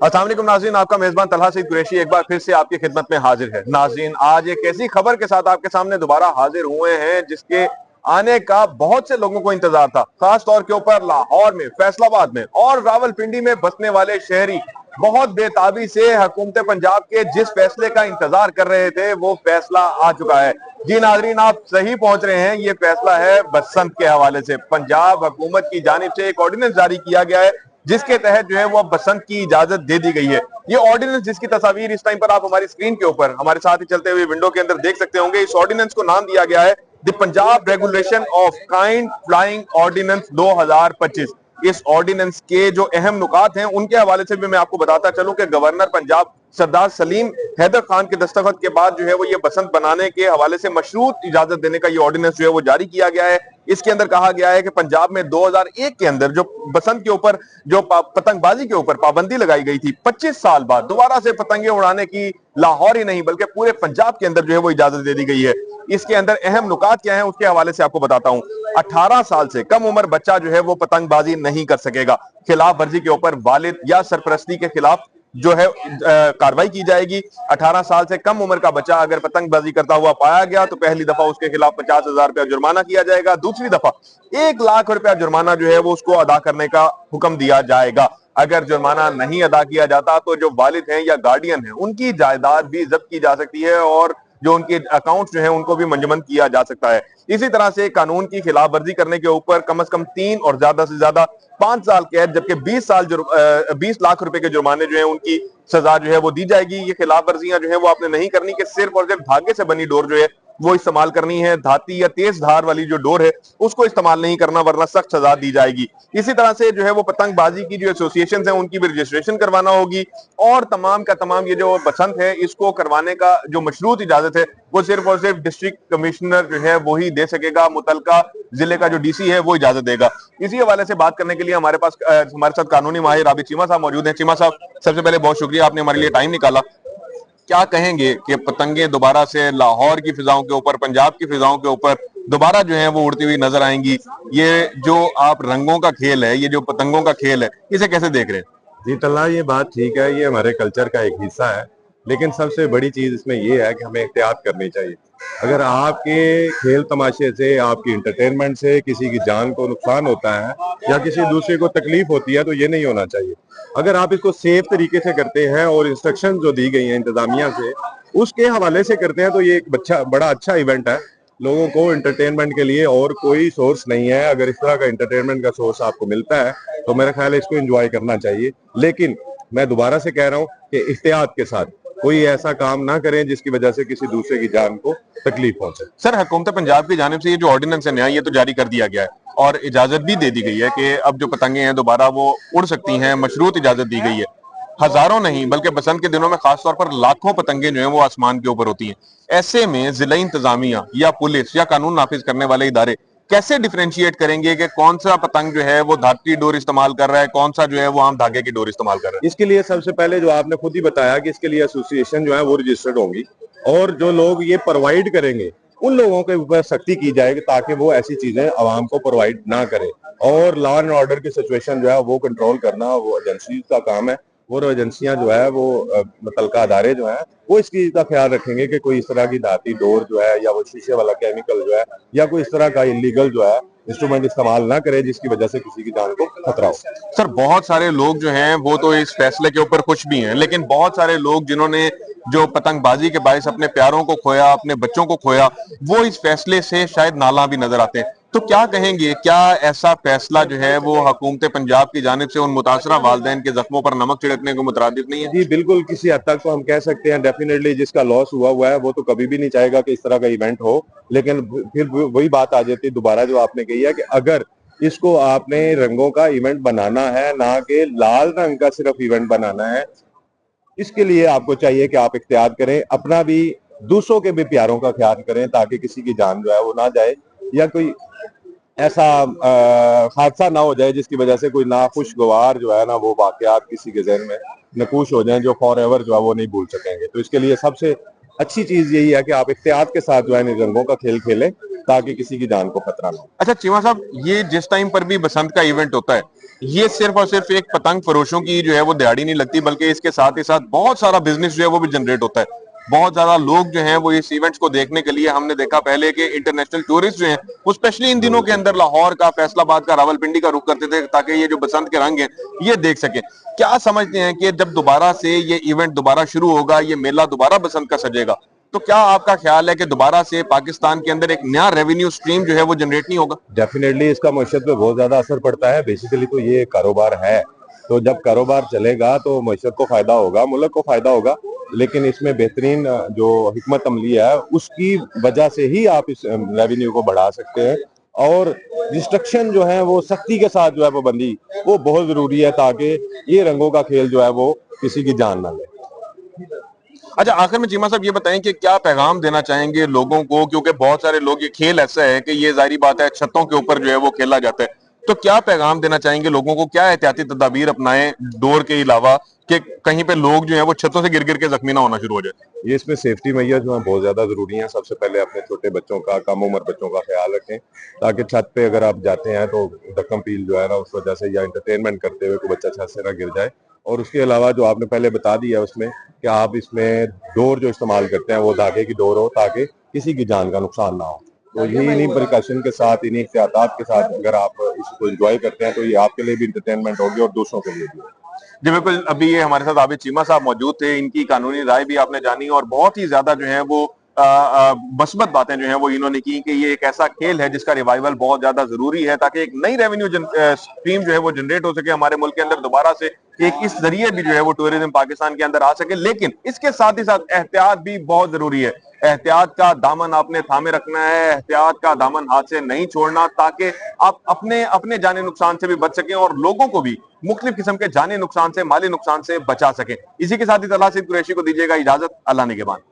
अस्सलाम वालेकुम नाज़रीन, आपका मेजबान तलहा सईद कुरैशी एक बार फिर से आपकी खिदमत में हाजिर है। नाज़रीन, आज एक ऐसी खबर के साथ आपके सामने दोबारा हाजिर हुए हैं जिसके आने का बहुत से लोगों को इंतजार था। खास तौर के ऊपर लाहौर में, फैसलाबाद में और रावलपिंडी में बसने वाले शहरी बहुत बेताबी से हुकूमत पंजाब के जिस फैसले का इंतजार कर रहे थे वो फैसला आ चुका है। जी नाजरीन, आप सही पहुंच रहे हैं। ये फैसला है बसंत के हवाले से। पंजाब हुकूमत की जानिब से एक ऑर्डिनेंस जारी किया गया है जिसके तहत जो है वो बसंत की इजाजत दे दी गई है। ये ऑर्डिनेंस जिसकी तस्वीर इस टाइम पर आप हमारी स्क्रीन के ऊपर हमारे साथ ही चलते हुए विंडो के अंदर देख सकते होंगे। इस ऑर्डिनेंस को नाम दिया गया है the Punjab regulation of kite flying ordinance 2025। इस ऑर्डिनेंस के जो अहम नुकात हैं उनके हवाले से भी मैं आपको बताता चलूं कि गवर्नर पंजाब सरदार सलीम हैदर खान के दस्तखत के बाद जो है वो ये बसंत बनाने के हवाले से मशरूत इजाजत देने का ये ऑर्डिनेंस जो है वो जारी किया गया है। इसके अंदर कहा गया है कि पंजाब में 2001 के अंदर जो बसंत के ऊपर जो पतंगबाजी के ऊपर पाबंदी लगाई गई थी, 25 साल बाद दोबारा से पतंगे उड़ाने की लाहौर ही नहीं बल्कि पूरे पंजाब के अंदर जो है वो इजाजत दे दी गई है। इसके अंदर अहम नुकात क्या है उसके हवाले से आपको बताता हूं। 18 साल से कम उम्र बच्चा जो है वो पतंगबाजी नहीं कर सकेगा। खिलाफ वर्जी के ऊपर वालिद या सरपरस्ती के खिलाफ जो है कार्रवाई की जाएगी। 18 साल से कम उम्र का बच्चा अगर पतंगबाजी करता हुआ पाया गया तो पहली दफा उसके खिलाफ 50,000 रुपया जुर्माना किया जाएगा। दूसरी दफा 1 लाख रुपया जुर्माना जो है वो उसको अदा करने का हुक्म दिया जाएगा। अगर जुर्माना नहीं अदा किया जाता तो जो वालिद हैं या गार्डियन हैं उनकी जायदाद भी जब्त की जा सकती है और जो उनके अकाउंट जो है उनको भी मंजमद किया जा सकता है। इसी तरह से कानून की खिलाफ वर्जी करने के ऊपर कम से कम 3 और ज्यादा से ज्यादा 5 साल कैद जबकि 20 लाख रुपए के जुर्माने जो है उनकी सजा जो है वो दी जाएगी। ये खिलाफ वर्जियां जो है वो आपने नहीं करनी कि सिर्फ और सिर्फ धागे से बनी डोर जो है वो इस्तेमाल करनी है। धाती या तेज धार वाली जो डोर है उसको इस्तेमाल नहीं करना वरना सख्त सजा दी जाएगी। इसी तरह से जो है वो पतंगबाजी की जो एसोसिएशन है उनकी भी रजिस्ट्रेशन करवाना होगी और तमाम का तमाम ये जो बसंत है इसको करवाने का जो मशरूत इजाजत है वो सिर्फ और सिर्फ डिस्ट्रिक्ट कमिश्नर जो है वही दे सकेगा। मुतलका जिले का जो डीसी है वो इजाजत देगा। इसी हवाले से बात करने के लिए हमारे साथ कानूनी माहिर आबिद चीमा साहब मौजूद हैं। चीमा साहब, सबसे पहले बहुत शुक्रिया, आपने हमारे लिए टाइम निकाला। क्या कहेंगे कि पतंगे दोबारा से लाहौर की फिजाओं के ऊपर, पंजाब की फिजाओं के ऊपर दोबारा जो है वो उड़ती हुई नजर आएंगी? ये जो आप रंगों का खेल है, ये जो पतंगों का खेल है, इसे कैसे देख रहे हैं? जी तल्ला, ये बात ठीक है, ये हमारे कल्चर का एक हिस्सा है, लेकिन सबसे बड़ी चीज इसमें ये है कि हमें एहतियात करनी चाहिए। अगर आपके खेल तमाशे से, आपकी इंटरटेनमेंट से किसी की जान को नुकसान होता है या किसी दूसरे को तकलीफ होती है तो ये नहीं होना चाहिए। अगर आप इसको सेफ तरीके से करते हैं और इंस्ट्रक्शन जो दी गई हैं इंतजामिया से उसके हवाले से करते हैं तो ये एक बड़ा अच्छा इवेंट है। लोगों को इंटरटेनमेंट के लिए और कोई सोर्स नहीं है। अगर इस तरह का इंटरटेनमेंट का सोर्स आपको मिलता है तो मेरा ख्याल है इसको एंजॉय करना चाहिए, लेकिन मैं दोबारा से कह रहा हूँ कि एहतियात के साथ कोई ऐसा काम ना करें जिसकी वजह से किसी दूसरे की जान को तकलीफ पहुंचे। सर, हुकूमत पंजाब की जानिब से ये जो ऑर्डिनेंस है नया, ये तो जारी कर दिया गया है और इजाजत भी दे दी गई है कि अब जो पतंगे हैं दोबारा वो उड़ सकती हैं, मशरूत इजाजत दी गई है। हजारों नहीं बल्कि बसंत के दिनों में खासतौर पर लाखों पतंगे जो है वो आसमान के ऊपर होती हैं। ऐसे में जिला इंतजामिया या पुलिस या कानून नाफिज करने वाले इदारे कैसे डिफरेंशिएट करेंगे कि कौन सा पतंग जो है वो धातु डोर इस्तेमाल कर रहा है, कौन सा जो है वो आम धागे की डोर इस्तेमाल कर रहा है? इसके लिए सबसे पहले जो आपने खुद ही बताया कि इसके लिए एसोसिएशन जो है वो रजिस्टर्ड होंगी और जो लोग ये प्रोवाइड करेंगे उन लोगों के ऊपर सख्ती की जाएगी ताकि वो ऐसी चीजें आवाम को प्रोवाइड ना करें। और लॉ एंड ऑर्डर की सिचुएशन जो है वो कंट्रोल करना वो एजेंसी का काम है। वो एजेंसियां जो है वो मुतलका अदारे जो है वो इस चीज का ख्याल रखेंगे कि कोई इस तरह की धाती डोर जो है या वो शीशे वाला केमिकल जो है या कोई इस तरह का इलीगल जो है इंस्ट्रूमेंट इस्तेमाल ना करे जिसकी वजह से किसी की जान को खतरा हो। सर, बहुत सारे लोग जो हैं वो तो इस फैसले के ऊपर खुश भी हैं, लेकिन बहुत सारे लोग जिन्होंने जो पतंगबाजी के बायस अपने प्यारों को खोया, अपने बच्चों को खोया, वो इस फैसले से शायद नाला भी नजर आते हैं। तो क्या कहेंगे, क्या ऐसा फैसला जो है वो हुकूमत पंजाब की जानिब से उन मुतासरा वालिदैन के जख्मों पर नमक छिड़कने को मुतरादिफ नहीं है? जी बिल्कुल, किसी हद तक तो हम कह सकते हैं। डेफिनेटली जिसका लॉस हुआ है वो तो कभी भी नहीं चाहेगा कि इस तरह का इवेंट हो, लेकिन फिर वही बात आ जाती है दोबारा जो आपने कही है कि अगर इसको आपने रंगों का इवेंट बनाना है, ना कि लाल रंग का सिर्फ इवेंट बनाना है, इसके लिए आपको चाहिए कि आप इख्तियार करें, अपना भी दूसरों के भी प्यारों का ख्याल करें ताकि किसी की जान जो है वो ना जाए या कोई ऐसा हादसा ना हो जाए जिसकी वजह से कोई नाखुशगवार जो है ना वो वाकयात किसी के जहन में नकूश हो जाएं जो फॉर एवर जो है वो नहीं भूल सकेंगे। तो इसके लिए सबसे अच्छी चीज यही है कि आप एहतियात के साथ जो है इन रंगों का खेल खेलें ताकि किसी की जान को खतरा ना हो। अच्छा चीमा साहब, ये जिस टाइम पर भी बसंत का इवेंट होता है, ये सिर्फ और सिर्फ एक पतंग फरोशों की जो है वो दिहाड़ी नहीं लगती, बल्कि इसके साथ ही साथ बहुत सारा बिजनेस जो है वो भी जनरेट होता है। बहुत ज्यादा लोग जो हैं वो इस इवेंट्स को देखने के लिए, हमने देखा पहले के इंटरनेशनल टूरिस्ट जो हैं वो स्पेशली इन दिनों के अंदर लाहौर का, फैसलाबाद का, रावलपिंडी का रुख करते थे ताकि ये जो बसंत के रंग हैं ये देख सके। क्या समझते हैं कि जब दोबारा से ये इवेंट दोबारा शुरू होगा, ये मेला दोबारा बसंत का सजेगा, तो क्या आपका ख्याल है कि दोबारा से पाकिस्तान के अंदर एक नया रेवेन्यू स्ट्रीम जो है वो जनरेट नहीं होगा? डेफिनेटली इसका मईशत पे बहुत ज्यादा असर पड़ता है। बेसिकली तो ये कारोबार है, तो जब कारोबार चलेगा तो मईशत को फायदा होगा, मुल्क को फायदा होगा। लेकिन इसमें बेहतरीन जो हिकमत अमली है उसकी वजह से ही आप इस रेवेन्यू को बढ़ा सकते हैं। और रिस्ट्रिक्शन जो है वो सख्ती के साथ जो है पाबंदी वो बहुत जरूरी है ताकि ये रंगों का खेल जो है वो किसी की जान ना ले। अच्छा आखिर में चीमा साहब ये बताएं कि क्या पैगाम देना चाहेंगे लोगों को, क्योंकि बहुत सारे लोग, ये खेल ऐसा है कि ये जाहिर बात है छतों के ऊपर जो है वो खेला जाता है, तो क्या पैगाम देना चाहेंगे लोगों को, क्या एहतियाती तदाबीर अपनाएं डोर के अलावा कि कहीं पे लोग जो है वो छतों से गिर गिर के जख्मी ना होना शुरू हो जाए? ये इसमें सेफ्टी मैया जो है बहुत ज्यादा जरूरी है। सबसे पहले अपने छोटे बच्चों का, कम उम्र बच्चों का ख्याल रखें ताकि छत पे अगर आप जाते हैं तो ढक्कम पील जो है ना उस वजह से या इंटरटेनमेंट करते हुए कोई बच्चा छत से ना गिर जाए। और उसके अलावा जो आपने पहले बता दिया उसमें कि आप इसमें डोर जो इस्तेमाल करते हैं वो धागे की डोर हो ताकि किसी की जान का नुकसान ना हो। तो यही इन्हीं प्रिकॉशन के साथ, इन्हीं एहतियात के साथ अगर आप इसको एंजॉय करते हैं तो ये आपके लिए भी इंटरटेनमेंट होगी और दूसरों के लिए भी। जी बिल्कुल, अभी ये हमारे साथ आबिद चीमा साहब मौजूद थे, इनकी कानूनी राय भी आपने जानी और बहुत ही ज्यादा जो है वो मस्बत बातें जो हैं वो इन्होंने की कि ये एक ऐसा खेल है जिसका रिवाइवल बहुत ज्यादा जरूरी है ताकि एक नई रेवेन्यू स्ट्रीम जो है वो जनरेट हो सके हमारे मुल्क के अंदर दोबारा से, एक इस जरिए भी जो है वो टूरिज्म पाकिस्तान के अंदर आ सके। लेकिन इसके साथ ही साथ एहतियात भी बहुत जरूरी है। एहतियात का दामन आपने थामे रखना है, एहतियात का दामन हाथ से नहीं छोड़ना ताकि आप अपने अपने जाने नुकसान से भी बच सकें और लोगों को भी मुख्तलिफ किस्म के जाने नुकसान से, माली नुकसान से बचा सकें। इसी के साथ ही तलहा सईद कुरैशी को दीजिएगा इजाजत। अल्लाह निगहबान।